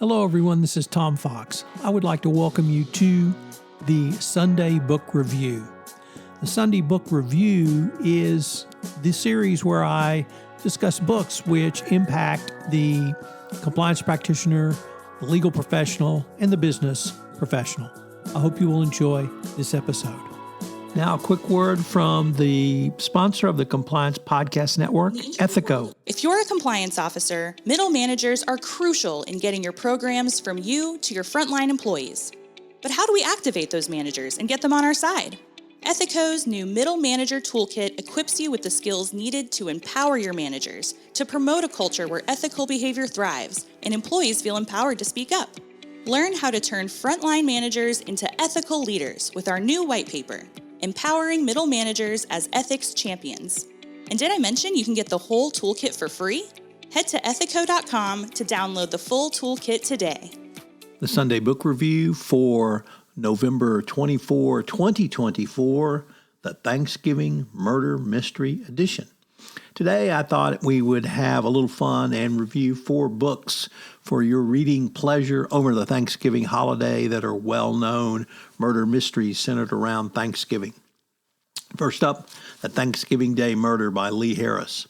Hello, everyone. This is Tom Fox. I would like to welcome you to the Sunday Book Review. The Sunday Book Review is the series where I discuss books which impact the compliance practitioner, the legal professional, and the business professional. I hope you will enjoy this episode. Now, a quick word from the sponsor of the Compliance Podcast Network, Ethico. If you're a compliance officer, middle managers are crucial in getting your programs from you to your frontline employees. But how do we activate those managers and get them on our side? Ethico's new Middle Manager Toolkit equips you with the skills needed to empower your managers, to promote a culture where ethical behavior thrives and employees feel empowered to speak up. Learn how to turn frontline managers into ethical leaders with our new white paper, Empowering Middle Managers as Ethics Champions. And did I mention you can get the whole toolkit for free? Head to ethico.com to download the full toolkit today. The Sunday Book Review for November 24, 2024, the Thanksgiving Murder Mystery Edition. Today, I thought we would have a little fun and review 4 books for your reading pleasure over the Thanksgiving holiday that are well-known murder mysteries centered around Thanksgiving. First up, The Thanksgiving Day Murder by Lee Harris.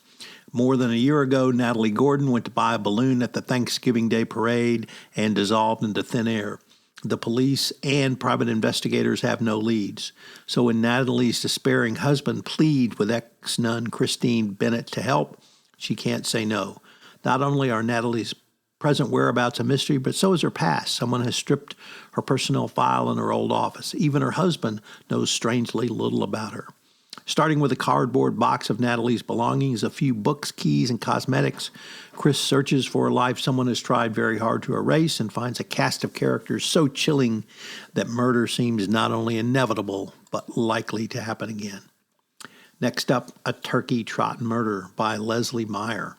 More than a year ago, Natalie Gordon went to buy a balloon at the Thanksgiving Day parade and dissolved into thin air. The police and private investigators have no leads. So when Natalie's despairing husband pleads with ex-nun Christine Bennett to help, she can't say no. Not only are Natalie's present whereabouts a mystery, but so is her past. Someone has stripped her personnel file in her old office. Even her husband knows strangely little about her. Starting with a cardboard box of Natalie's belongings, a few books, keys, and cosmetics, Chris searches for a life someone has tried very hard to erase and finds a cast of characters so chilling that murder seems not only inevitable, but likely to happen again. Next up, A Turkey Trot Murder by Leslie Meier.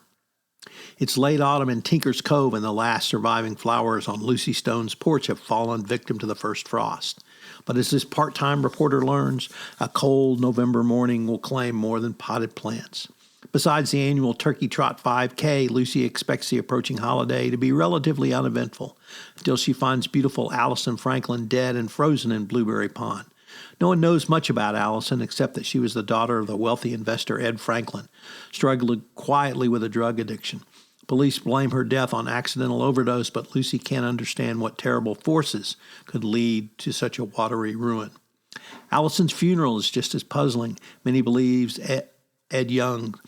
It's late autumn in Tinker's Cove, and the last surviving flowers on Lucy Stone's porch have fallen victim to the first frost. But as this part-time reporter learns, a cold November morning will claim more than potted plants. Besides the annual Turkey Trot 5K, Lucy expects the approaching holiday to be relatively uneventful until she finds beautiful Allison Franklin dead and frozen in Blueberry Pond. No one knows much about Allison except that she was the daughter of the wealthy investor Ed Franklin, struggling quietly with a drug addiction. Police blame her death on accidental overdose, but Lucy can't understand what terrible forces could lead to such a watery ruin. Allison's funeral is just as puzzling. Many believe Ed Young's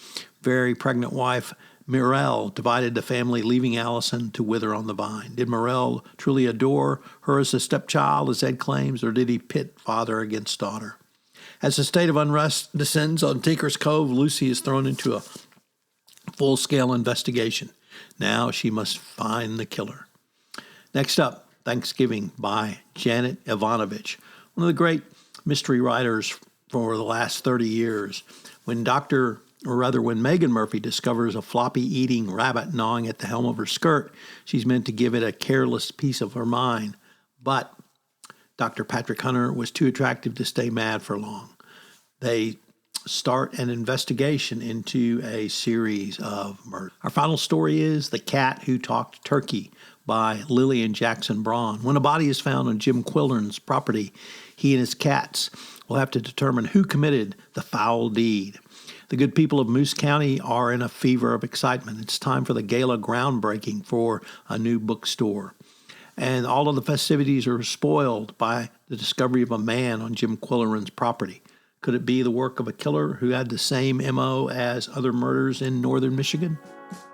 very pregnant wife, Mirelle, divided the family, leaving Allison to wither on the vine. Did Mirelle truly adore her as a stepchild, as Ed claims, or did he pit father against daughter? As the state of unrest descends on Tinker's Cove, Lucy is thrown into a full-scale investigation. Now she must find the killer. Next up, Thanksgiving by Janet Evanovich, one of the great mystery writers for the last 30 years. When Megan Murphy discovers a floppy-eating rabbit gnawing at the hem of her skirt, she's meant to give it a careless piece of her mind. But Dr. Patrick Hunter was too attractive to stay mad for long. They start an investigation into a series of murders. Our final story is The Cat Who Talked Turkey by Lilian Jackson Braun. When a body is found on Jim Quillen's property, he and his cats will have to determine who committed the foul deed. The good people of Moose County are in a fever of excitement. It's time for the gala groundbreaking for a new bookstore. And all of the festivities are spoiled by the discovery of a man on Jim Quillen's property. Could it be the work of a killer who had the same MO as other murders in northern Michigan?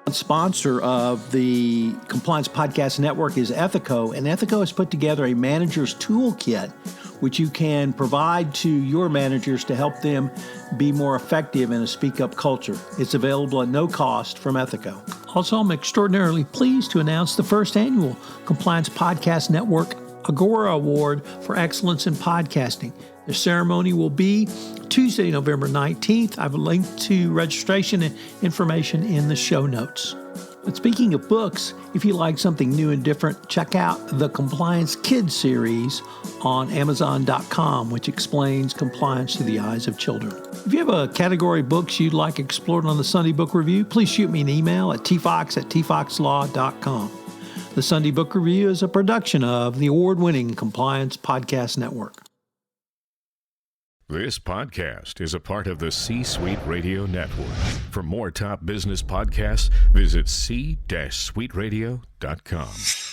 A sponsor of the Compliance Podcast Network is Ethico, and Ethico has put together a manager's toolkit which you can provide to your managers to help them be more effective in a speak-up culture. It's available at no cost from Ethico. Also, I'm extraordinarily pleased to announce the first annual Compliance Podcast Network Agora Award for Excellence in Podcasting. The ceremony will be Tuesday, November 19th. I've linked to registration and information in the show notes. But speaking of books, if you like something new and different, check out the Compliance Kids series on Amazon.com, which explains compliance through the eyes of children. If you have a category of books you'd like explored on the Sunday Book Review, please shoot me an email at tfox@tfoxlaw.com. The Sunday Book Review is a production of the award-winning Compliance Podcast Network. This podcast is a part of the C-Suite Radio Network. For more top business podcasts, visit c-suiteradio.com.